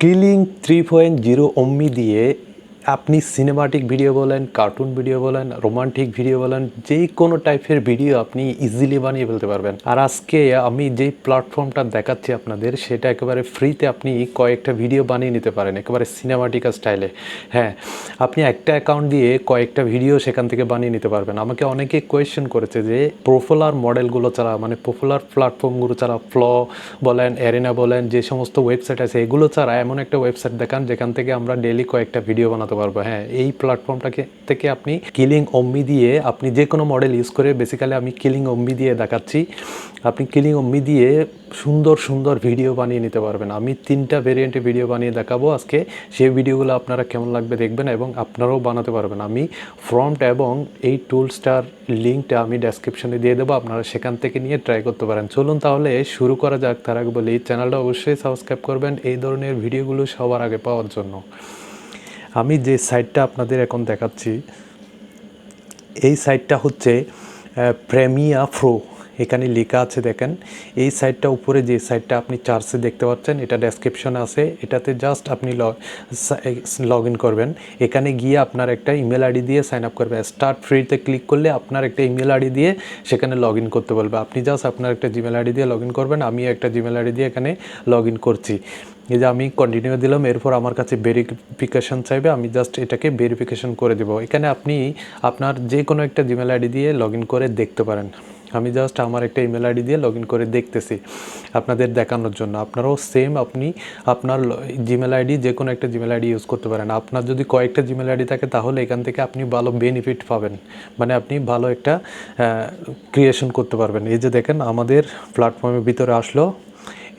Killing 3.0 অম্মি দিয়ে আপনি cinematic video বলেন, কার্টুন ভিডিও বলেন, রোমান্টিক ভিডিও বলেন, যে কোনো টাইপের ভিডিও আপনি ইজিলি বানিয়ে ফেলতে পারবেন। আর আজকে আমি যেই প্ল্যাটফর্মটা দেখাচ্ছি আপনাদের, সেটা একেবারে ফ্রিতে আপনি কয়েকটা ভিডিও বানিয়ে নিতে পারেন একেবারে সিনেমাটিক স্টাইলে। হ্যাঁ, আপনি একটা অ্যাকাউন্ট দিয়ে কয়েকটা ভিডিও সেখান থেকে বানিয়ে নিতে পারবেন। আমাকে অনেকে কোয়েশ্চেন করেছে যে পপুলার মডেলগুলো ছাড়া, মানে পপুলার প্ল্যাটফর্মগুলো ছাড়া, বলেন, অ্যারেনা বলেন, যে সমস্ত ওয়েবসাইট আছে এগুলো ছাড়া এমন একটা ওয়েবসাইট দেখান যেখান থেকে আমরা ডেলি কয়েকটা ভিডিও বানাতে পারবো। হ্যাঁ, এই প্ল্যাটফর্মটাকে থেকে আপনি কিলিং অম্মি দিয়ে আপনি যে কোনো মডেল ইউজ করে, বেসিক্যালি আমি কিলিং অম্মি দিয়ে দেখাচ্ছি, আপনি কিলিং অম্মি দিয়ে সুন্দর সুন্দর ভিডিও বানিয়ে নিতে পারবেন। আমি 3টা ভেরিয়েন্টে ভিডিও বানিয়ে দেখাবো আজকে। সেই ভিডিওগুলো আপনারা কেমন লাগবে দেখবেন এবং আপনারাও বানাতে পারবেন। আমি ফ্রন্ট এবং এই টুলসটার লিঙ্কটা আমি ডেসক্রিপশনে দিয়ে দেবো, আপনারা সেখান থেকে নিয়ে ট্রাই করতে পারেন। চলুন তাহলে শুরু করা যাক। তার আগে বলি, চ্যানেলটা অবশ্যই সাবস্ক্রাইব করবেন এই ধরনের ভিডিওগুলো সবার আগে পাওয়ার জন্য। আমি যে সাইটটা আপনাদের এখন দেখাচ্ছি, এই সাইটটা হচ্ছে প্রেমিয়া প্রো। এখানে লেখা আছে দেখেন। এই সাইটটা উপরে যে সাইটটা আপনি চার্জে দেখতে পাচ্ছেন, এটা ডেসক্রিপশনে আছে। এটাতে জাস্ট আপনি লগ ইন করবেন। এখানে গিয়ে আপনার একটা ইমেল আইডি দিয়ে সাইন আপ করবেন। স্টার্ট ফ্রিতে ক্লিক করলে আপনার একটা ইমেল আইডি দিয়ে সেখানে লগ ইন করতে বলবে। আপনি জাস্ট আপনার একটা জিমেল আইডি দিয়ে লগ ইন করবেন। আমি একটা জিমেল আইডি দিয়ে এখানে লগ ইন করছি। এই যে আমি কন্টিনিউ দিলাম, এরপর আমার কাছে ভেরিফিকেশান চাইবে, আমি জাস্ট এটাকে ভেরিফিকেশান করে দেবো। এখানে আপনি আপনার যে কোনো একটা জিমেল আইডি দিয়ে লগ ইন করে দেখতে পারেন। আমি জাস্ট আমার একটা ইমেল আইডি দিয়ে লগ ইন করে দেখতেছি আপনাদের দেখানোর জন্য। আপনারাও সেম আপনি আপনার জিমেল আইডি, যে কোনো একটা জিমেল আইডি ইউজ করতে পারেন। আপনার যদি কয়েকটা জিমেল আইডি থাকে তাহলে এখান থেকে আপনি ভালো বেনিফিট পাবেন, মানে আপনি ভালো একটা ক্রিয়েশন করতে পারবেন। এই যে দেখেন আমাদের প্ল্যাটফর্মের ভিতরে আসলো,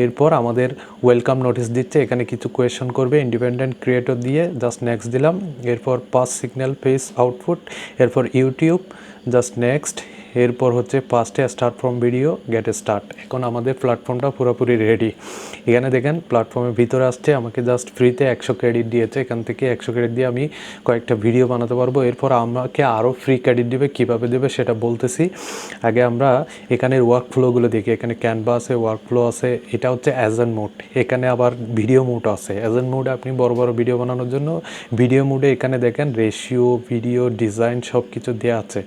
এরপর আমাদের ওয়েলকাম নোটিস দিচ্ছে। এখানে কিছু কোয়েশ্চন করবে, ইন্ডিপেন্ডেন্ট ক্রিয়েটর দিয়ে জাস্ট নেক্সট দিলাম। এরপর পাস সিগন্যাল ফেস আউটপুট, এরপর ইউটিউব, জাস্ট নেক্সট। এরপর হচ্ছে ফার্স্টে start from video, get start. এখন আমাদের প্ল্যাটফর্মটা পুরোপুরি রেডি। এখানে দেখেন প্ল্যাটফর্মের ভিতরে আসছে, আমাকে জাস্ট ফ্রিতে 100 ক্রেডিট দিয়েছে। এখান থেকে 100 ক্রেডিট দিয়ে আমি কয়েকটা ভিডিও বানাতে পারবো। এরপর আমাকে আরও ফ্রি ক্রেডিট দেবে, কীভাবে দেবে সেটা বলতেছি। আগে আমরা এখানের ওয়ার্ক ফ্লোগুলো দেখি। এখানে ক্যানভা আছে, ওয়ার্ক ফ্লো আছে, এটা হচ্ছে অ্যাজেন্ট মোড। এখানে আবার ভিডিও মোড আছে। অ্যাজেন্ট মোডে আপনি বড় বড় ভিডিও বানানোর জন্য ভিডিও মোডে এখানে দেখেন রেশিও, ভিডিও ডিজাইন সব কিছু দেওয়া আছে।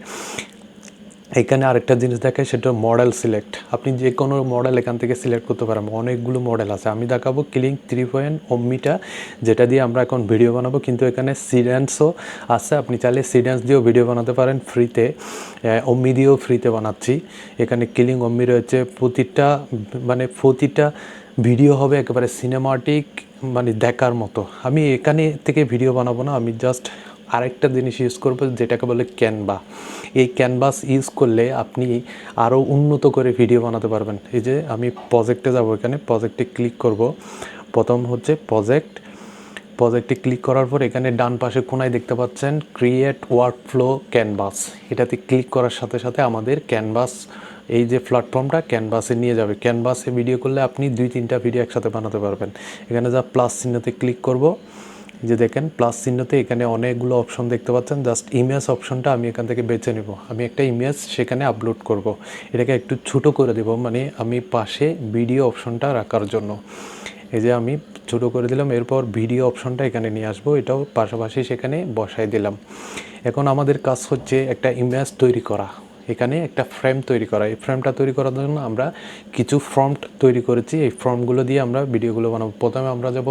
এখানে আরেকটা জিনিস দেখায়, সেটা মডেল সিলেক্ট। আপনি যে কোনো মডেল এখান থেকে সিলেক্ট করতে পারেন। অনেকগুলো মডেল আছে। আমি দেখাবো কিলিং 3.0 অম্মিটা, যেটা দিয়ে আমরা এখন ভিডিও বানাবো। কিন্তু এখানে সিডেন্সও আছে, আপনি চাইলে সিডেন্স দিয়েও ভিডিও বানাতে পারেন ফ্রিতে। অম্মি দিয়েও ফ্রিতে বানাচ্ছি। এখানে কিলিং অম্মি রয়েছে। প্রতিটা ভিডিও হবে একেবারে সিনেমাটিক, মানে দেখার মতো। আমি এখানে থেকে ভিডিও বানাবো না, আমি জাস্ট আরেকটা জিনিস ইউজ করবো যেটাকে বলে ক্যানভা। এই ক্যানভাস ইউজ করলে আপনি আরও উন্নত করে ভিডিও বানাতে পারবেন। এই যে আমি প্রজেক্টে যাব, এখানে প্রজেক্টে ক্লিক করব। প্রথম হচ্ছে প্রজেক্টে ক্লিক করার পর এখানে ডান পাশে কোনায় দেখতে পাচ্ছেন ক্রিয়েট ওয়ার্কফ্লো ক্যানভাস। এটাতে ক্লিক করার সাথে সাথে আমাদের ক্যানভাস, এই যে প্ল্যাটফর্মটা ক্যানভাসে নিয়ে যাবে। ক্যানভাসে ভিডিও করলে আপনি 2-3টা ভিডিও একসাথে বানাতে পারবেন। এখানে যা প্লাস চিহ্নতে ক্লিক করব, যে দেখেন প্লাস চিহ্নতে এখানে অনেকগুলো অপশন দেখতে পাচ্ছেন। জাস্ট ইমেজ অপশনটা আমি এখান থেকে বেছে নেব। আমি একটা ইমেজ সেখানে আপলোড করব। এটাকে একটু ছোটো করে দেব, মানে আমি পাশে ভিডিও অপশনটা রাখার জন্য। এই যে আমি ছোটো করে দিলাম। এরপর ভিডিও অপশনটা এখানে নিয়ে আসবো, এটাও পাশাপাশি সেখানে বসাই দিলাম। এখন আমাদের কাজ হচ্ছে একটা ইমেজ তৈরি করা, এখানে একটা ফ্রেম তৈরি করা। এই ফ্রেমটা তৈরি করার জন্য আমরা কিছু ফ্রন্ট তৈরি করেছি। এই ফ্রন্টগুলো দিয়ে আমরা ভিডিওগুলো বানাবো। প্রথমে আমরা যাব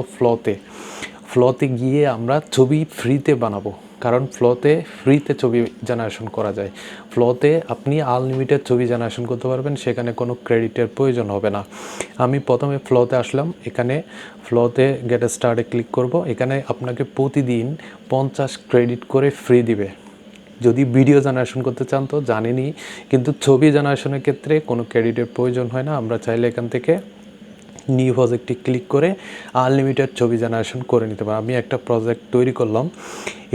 ফ্লোতে গিয়ে আমরা ছবি ফ্রিতে বানাবো, কারণ ফ্লোতে ফ্রিতে ছবি জেনারেশন করা যায়। ফ্লোতে আপনি আনলিমিটেড ছবি জেনারেশন করতে পারবেন, সেখানে কোনো ক্রেডিটের প্রয়োজন হবে না। আমি প্রথমে ফ্লোতে আসলাম। এখানে ফ্লোতে গেট স্টার্টে ক্লিক করব। এখানে আপনাকে প্রতিদিন 50 ক্রেডিট করে ফ্রি দিবে। যদি ভিডিও জেনারেশন করতে চান তো জানেনই, কিন্তু ছবি জেনারেশনের ক্ষেত্রে কোনো ক্রেডিটের প্রয়োজন হয় না। আমরা চাইলে এখান থেকে নিউ প্রজেক্টে ক্লিক করে আনলিমিটেড ছবি জেনারেশন করে নিতে পারি। আমি একটা প্রজেক্ট তৈরি করলাম।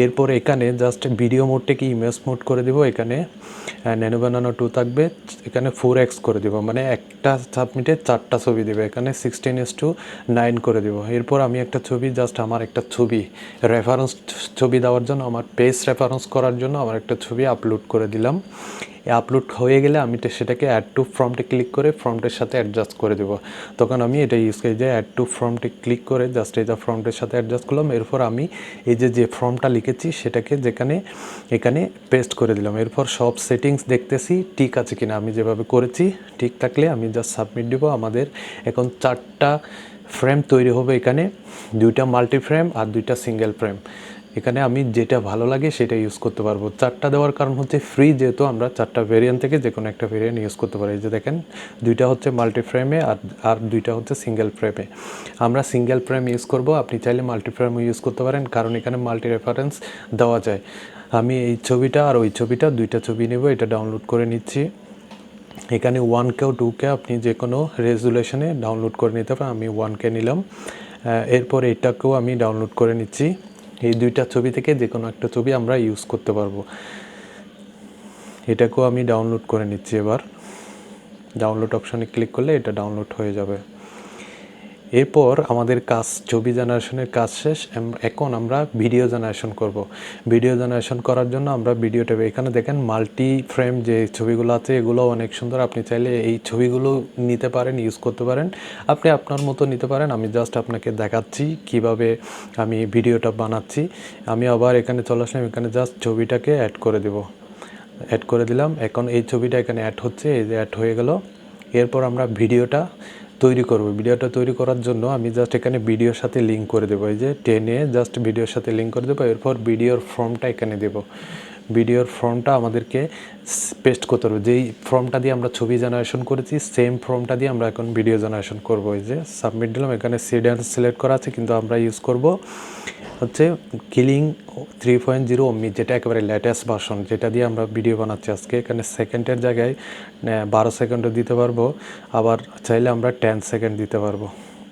এরপর এখানে জাস্ট ভিডিও মোডটাকে ইমেজ মোড করে দেবো। এখানে ন্যানো বানানো 2 থাকবে, এখানে 4x করে দেবো, মানে একটা সাবমিটে 4টা ছবি দেবে। এখানে 16:9 করে দেবো। এরপর আমি একটা ছবি, জাস্ট আমার একটা ছবি রেফারেন্স ছবি দেওয়ার জন্য, আমার পেজ রেফারেন্স করার জন্য আমার একটা ছবি আপলোড করে দিলাম। আপলোড হয়ে গেলে আমি সেটাকে অ্যাড টু ফ্রন্টে ক্লিক করে ফ্রন্টের সাথে অ্যাডজাস্ট করে দেবো। তখন আমি এটা ইউজ করি যে অ্যাড টু ফ্রন্টে ক্লিক করে জাস্ট এটা ফ্রন্টের সাথে অ্যাডজাস্ট করলাম। এরপর আমি এই যে ফর্মটা লিখেছি সেটাকে এখানে পেস্ট করে দিলাম। এরপর সব সেটিংস দেখতেছি ঠিক আছে কিনা, আমি যেভাবে করেছি ঠিক থাকলে আমি জাস্ট সাবমিট দিব। আমাদের এখন 4টা ফ্রেম তৈরি হবে, এখানে 2টা মাল্টি ফ্রেম আর 2টা সিঙ্গেল ফ্রেম। এখানে আমি যেটা ভালো লাগে সেটা ইউজ করতে পারবো। 4টা দেওয়ার কারণ হচ্ছে ফ্রি, যেহেতু আমরা 4টা ভেরিয়েন্ট থেকে যে কোনো একটা ভেরিয়েন্ট ইউজ করতে পারি। এই যে দেখেন 2টা হচ্ছে মাল্টি ফ্রেমে আর 2টা হচ্ছে সিঙ্গেল ফ্রেমে। আমরা সিঙ্গেল ফ্রেম ইউজ করব, আপনি চাইলে মাল্টি ফ্রেমও ইউজ করতে পারেন, কারণ এখানে মাল্টি রেফারেন্স দেওয়া যায়। আমি এই ছবিটা আর ওই ছবিটা 2টা ছবি নেব, এটা ডাউনলোড করে নিচ্ছি। এখানে 1K ও 2K আপনি যে কোনো রেজুলেশনে ডাউনলোড করে নিতে পারেন। আমি 1K নিলাম। এরপর এটাকেও আমি ডাউনলোড করে নিচ্ছি। এই 2টা ছবি থেকে যে কোনো একটা ছবি আমরা ইউজ করতে পারবো। এটাকেও আমি ডাউনলোড করে নিচ্ছি। এবার ডাউনলোড অপশানে ক্লিক করলে এটা ডাউনলোড হয়ে যাবে। এরপর আমাদের কাজ ছবি জেনারেশনের কাজ শেষ। এখন আমরা ভিডিও জেনারেশন করব। ভিডিও জেনারেশন করার জন্য আমরা ভিডিও ট্যাবে এখানে দেখেন মাল্টি ফ্রেম যে ছবিগুলো আছে এগুলো অনেক সুন্দর। আপনি চাইলে এই ছবিগুলো নিতে পারেন, ইউজ করতে পারেন, আপনি আপনার মতো নিতে পারেন। আমি জাস্ট আপনাকে দেখাচ্ছি কিভাবে আমি ভিডিওটা বানাচ্ছি। আমি আবার এখানে চলে আসলাম, এখানে জাস্ট ছবিটাকে অ্যাড করে দেব। অ্যাড করে দিলাম। এখন এই ছবিটা এখানে অ্যাড হচ্ছে, এই যে অ্যাড হয়ে গেল। এরপর আমরা ভিডিওটা তৈরি করব। ভিডিওটা তৈরি করার জন্য আমি জাস্ট এখানে ভিডিওর সাথে লিঙ্ক করে দেবো। এই যে টেনে জাস্ট ভিডিওর সাথে লিঙ্ক করে দেবো। এরপর ভিডিওর ফর্মটা এখানে দেব। ভিডিওর ফর্মটা আমাদেরকে পেস্ট করতে হবে। যেই ফর্মটা দিয়ে আমরা ছবি জেনারেশন করেছি সেম ফর্মটা দিয়ে আমরা এখন ভিডিও জেনারেশন করব। এই যে সাবমিট দিলাম। এখানে সিডেন্স সিলেক্ট করা আছে, কিন্তু আমরা ইউজ করব হচ্ছে কিলিং 3.0 ওমি, যেটা একেবারে লেটেস্ট ভার্সন, যেটা দিয়ে আমরা ভিডিও বানাচ্ছি আজকে। এখানে সেকেন্ডের জায়গায় 12 সেকেন্ডও দিতে পারবো, আবার চাইলে আমরা 10 সেকেন্ড দিতে পারবো।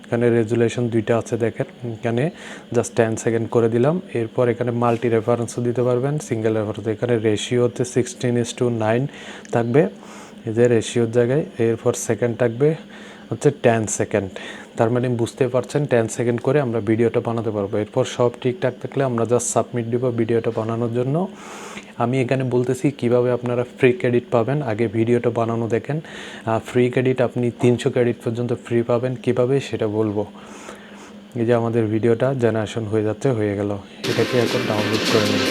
এখানে রেজুলেশন 2টা আছে দেখেন, এখানে জাস্ট 10 সেকেন্ড করে দিলাম। এরপর এখানে মাল্টি রেফারেন্সও দিতে পারবেন, সিঙ্গেল রেফারেন্স। এখানে রেশিও হচ্ছে 16:9 থাকবে, এই যে রেশিওর জায়গায়। এরপর সেকেন্ড থাকবে হচ্ছে 10 সেকেন্ড। তার মানে বুঝতে পারছেন 10 সেকেন্ড করে আমরা ভিডিওটা বানাতে পারবো। এরপর সব ঠিকঠাক থাকলে আমরা জাস্ট সাবমিট দিব ভিডিওটা বানানোর জন্য। আমি এখানে বলতেছি কিভাবে আপনারা ফ্রি ক্রেডিট পাবেন। আগে ভিডিওটা বানানো দেখেন। ফ্রি ক্রেডিট আপনি 300 ক্রেডিট পর্যন্ত ফ্রি পাবেন, কিভাবে সেটা বলবো। এই যে আমাদের ভিডিওটা জেনারেশন হয়ে যাচ্ছে, হয়ে গেল। এটাকে এখন ডাউনলোড করে নিন।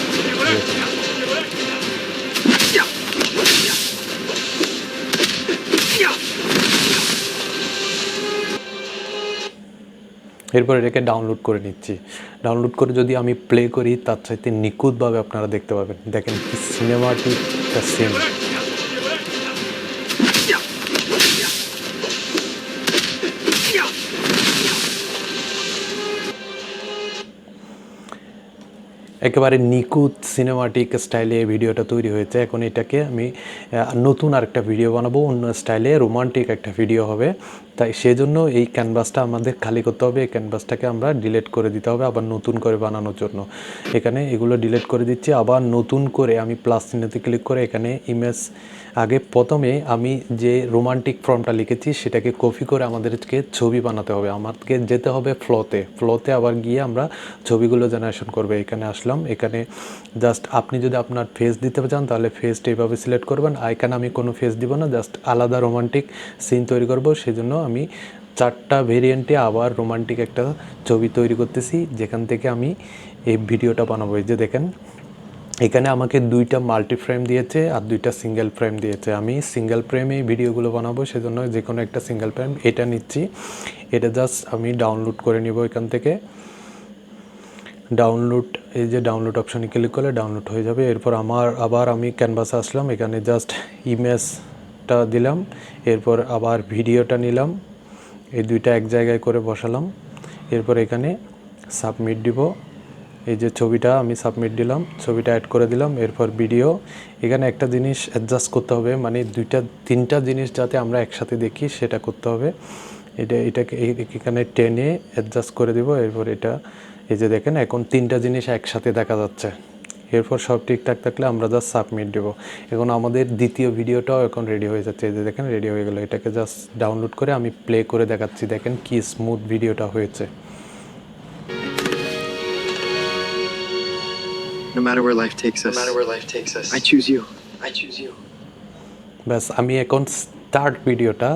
এরপর এটাকে ডাউনলোড করে নিচ্ছি। ডাউনলোড করে যদি আমি প্লে করি তার চাইতে নিখুঁতভাবে আপনারা দেখতে পাবেন। দেখেন কি সিনেমাটিক একটা সিন। একেবারে নিখুঁত সিনেমাটিক স্টাইলে এই ভিডিওটা তৈরি হয়েছে। এখন এটাকে আমি নতুন আরেকটা ভিডিও বানাবো, অন্য স্টাইলে রোমান্টিক একটা ভিডিও হবে। তাই সেজন্য এই ক্যানভাসটা আমাদের খালি করতে হবে। এই ক্যানভাসটাকে আমরা ডিলিট করে দিতে হবে আবার নতুন করে বানানোর জন্য। এখানে এগুলো ডিলিট করে দিচ্ছি। আবার নতুন করে আমি প্লাস চিহ্নতে ক্লিক করে এখানে ইমেজ, আগে প্রথমে আমি যে রোমান্টিক ফর্মটা লিখেছি সেটাকে কপি করে আমাদেরকে ছবি বানাতে হবে। আমাদেরকে যেতে হবে ফ্লোতে আবার গিয়ে আমরা ছবিগুলো জেনারেশন করবে। এখানে আসলাম, এখানে জাস্ট আপনি যদি আপনার ফেস দিতে চান তাহলে ফেসটা এইভাবে সিলেক্ট করবেন। আর এখানে আমি কোনো ফেস দিব না, জাস্ট আলাদা রোমান্টিক সিন তৈরি করব। সেজন্য আমি 4টা ভেরিয়েন্টে আবার রোমান্টিক একটা ছবি তৈরি করতেছি, যেখান থেকে আমি এই ভিডিওটা বানাবো। এই যে দেখেন এখানে আমাকে 2টা মাল্টি ফ্রেম দিয়েছে আর 2টা সিঙ্গেল ফ্রেম দিয়েছে। আমি সিঙ্গেল ফ্রেমেই ভিডিওগুলো বানাবো, সেজন্য যে কোনো একটা সিঙ্গেল ফ্রেম এটা নিচ্ছি। এটা জাস্ট আমি ডাউনলোড করে নিব এখান থেকে। ডাউনলোড, এই যে ডাউনলোড অপশানে ক্লিক করলে ডাউনলোড হয়ে যাবে। এরপর আবার আমি ক্যানভাসে আসলাম, এখানে জাস্ট ইমেজটা দিলাম। এরপর আবার ভিডিওটা নিলাম, এই 2টা এক জায়গায় করে বসালাম। এরপর এখানে সাবমিট দিব। এই যে ছবিটা আমি সাবমিট দিলাম, ছবিটা অ্যাড করে দিলাম। এরপর ভিডিও, এখানে একটা জিনিস অ্যাডজাস্ট করতে হবে, মানে 3টা জিনিস যাতে আমরা একসাথে দেখি সেটা করতে হবে। এটাকে এখানে টেনে অ্যাডজাস্ট করে দিব। এরপর এটা, এই যে দেখেন এখন 3টা জিনিস একসাথে দেখা যাচ্ছে। এরপর সব ঠিকঠাক থাকলে আমরা জাস্ট সাবমিট দেব। এখন আমাদের দ্বিতীয় ভিডিওটাও এখন রেডি হয়ে যাচ্ছে। এই যে দেখেন রেডি হয়ে গেল। এটাকে জাস্ট ডাউনলোড করে আমি প্লে করে দেখাচ্ছি। দেখেন কি স্মুথ ভিডিওটা হয়েছে। No matter where life takes us, I choose you. ব্যাস আমি এখন স্টার্ট ভিডিওটা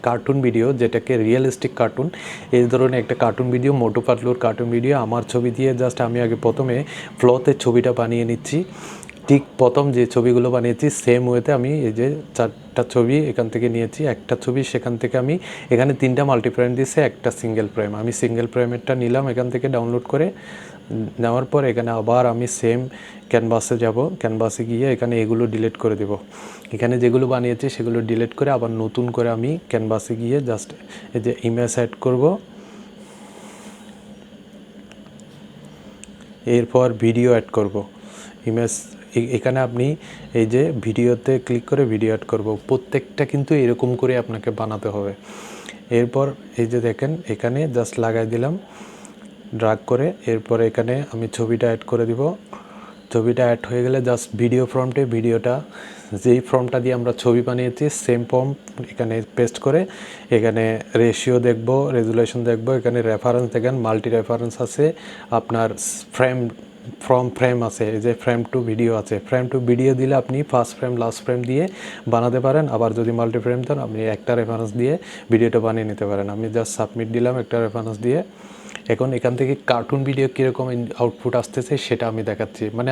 কার্টুন ভিডিও, যেটাকে রিয়েলিস্টিক কার্টুন, এই ধরনের একটা কার্টুন ভিডিও, মোটু পাতলুর কার্টুন ভিডিও আমার ছবি দিয়ে জাস্ট আমি আগে প্রথমে ফ্লোতে ছবিটা বানিয়ে নিচ্ছি। ঠিক প্রথম যে ছবিগুলো বানিয়েছি সেম ওয়েতে আমি এই যে 4টা ছবি এখান থেকে নিয়েছি, একটা ছবি সেখান থেকে আমি এখানে 3টা মাল্টিফ্রেম দিয়েছে, একটা সিঙ্গেল ফ্রেম, আমি সিঙ্গেল ফ্রেমেরটা নিলাম এখান থেকে ডাউনলোড করে। নেওয়ার পর এখানে আবার আমি সেম ক্যানভাসে যাব, ক্যানভাসে গিয়ে এখানে এগুলো ডিলিট করে দেব, এখানে যেগুলো বানিয়েছি সেগুলো ডিলিট করে আবার নতুন করে আমি ক্যানভাসে গিয়ে জাস্ট এই যে ইমেজ অ্যাড করব। এরপর ভিডিও অ্যাড করব, ইমেজ এখানে আপনি এই যে ভিডিওতে ক্লিক করে ভিডিও অ্যাড করব, প্রত্যেকটা কিন্তু এরকম করে আপনাকে বানাতে হবে। এরপর এই যে দেখেন এখানে জাস্ট লাগাই দিলাম ড্রাগ করে, এরপর এখানে আমি ছবিটা অ্যাড করে দিব। ছবিটা অ্যাড হয়ে গেলে জাস্ট ভিডিও ফর্মটে ভিডিওটা যেই ফর্মটা দিয়ে আমরা ছবি বানিয়েছি সেম ফর্ম এখানে পেস্ট করে এখানে রেশিও দেখব, রেজুলেশন দেখব, এখানে রেফারেন্স দেখেন মাল্টি রেফারেন্স আছে, আপনার ফ্রেম আছে, এই যে ফ্রেম টু ভিডিও আছে, ফ্রেম টু ভিডিও দিলে আপনি ফার্স্ট ফ্রেম লাস্ট ফ্রেম দিয়ে বানাতে পারেন, আবার যদি মাল্টি ফ্রেম দেন আপনি একটা রেফারেন্স দিয়ে ভিডিওটা বানিয়ে নিতে পারেন। আমি জাস্ট সাবমিট দিলাম একটা রেফারেন্স দিয়ে। এখন এখান থেকে কার্টুন ভিডিও কীরকম আউটপুট আসতেছে সেটা আমি দেখাচ্ছি, মানে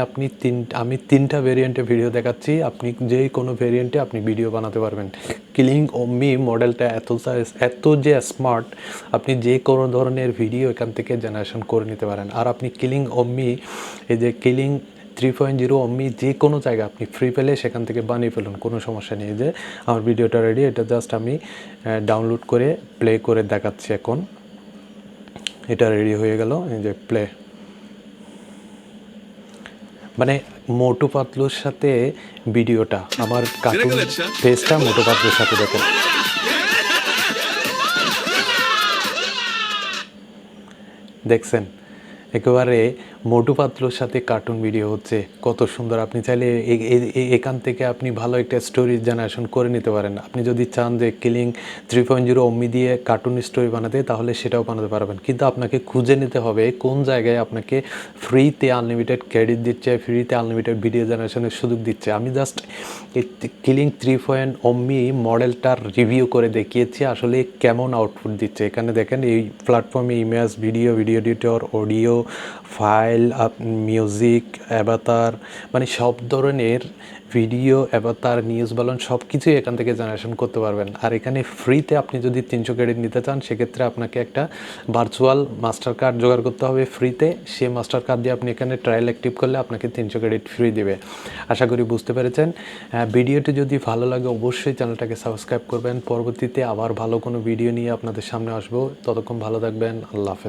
আমি 3টা ভেরিয়েন্টে ভিডিও দেখাচ্ছি, আপনি যে কোনো ভেরিয়েন্টে আপনি ভিডিও বানাতে পারবেন। কিলিং অম্মি মডেলটা এত যে স্মার্ট, আপনি যে কোনো ধরনের ভিডিও এখান থেকে জেনারেশন করে নিতে পারেন। আর আপনি কিলিং অম্মি, এই যে কিলিং 3.0 অম্মি যে কোনো জায়গায় আপনি ফ্রি পেলে সেখান থেকে বানিয়ে ফেলুন, কোনো সমস্যা নেই। যে আমার ভিডিওটা রেডি, এটা জাস্ট আমি ডাউনলোড করে প্লে করে দেখাচ্ছি। এখন এটা রেডি হয়ে গেল, এই যে প্লে, মানে মোটু পাতলুর সাথে ভিডিওটা, আমার কার্টুন পেজটা মোটু পাতলুর সাথে দেখেন। দেখছেন একেবারে মোটু পাতলুর সাথে কার্টুন ভিডিও হচ্ছে, কত সুন্দর। আপনি চাইলে এখান থেকে আপনি ভালো একটা স্টোরি জেনারেশন করে নিতে পারেন। আপনি যদি চান যে কিলিং 3.0 অম্মি দিয়ে কার্টুন স্টোরি বানাতে, তাহলে সেটাও বানাতে পারবেন, কিন্তু আপনাকে খুঁজে নিতে হবে কোন জায়গায় আপনাকে ফ্রিতে আনলিমিটেড ক্রেডিট দিচ্ছে, ফ্রিতে আনলিমিটেড ভিডিও জেনারেশনের সুযোগ দিচ্ছে। আমি জাস্ট কিলিং 3.0 অম্মি মডেলটার রিভিউ করে দেখিয়েছি আসলে কেমন আউটপুট দিচ্ছে। এখানে দেখেন এই প্ল্যাটফর্মে image, video editor, audio file, music, অ্যাভাতার, মানে সব ধরনের ভিডিও, অ্যাভাতার, নিউজ বলুন সব কিছুই এখান থেকে জেনারেশন করতে পারবেন। আর এখানে ফ্রিতে আপনি যদি 300 ক্রেডিট নিতে চান, সেক্ষেত্রে আপনাকে একটা ভার্চুয়াল মাস্টার কার্ড জোগাড় করতে হবে ফ্রিতে। সেই মাস্টার কার্ড দিয়ে আপনি এখানে ট্রায়াল অ্যাক্টিভ করলে আপনাকে 300 ক্রেডিট ফ্রি দেবে। আশা করি বুঝতে পেরেছেন। ভিডিওটি যদি ভালো লাগে অবশ্যই চ্যানেলটাকে সাবস্ক্রাইব করবেন। পরবর্তীতে আবার ভালো কোনো ভিডিও নিয়ে আপনাদের সামনে আসবো। ততক্ষণ ভালো থাকবেন। আল্লাহ হাফেজ।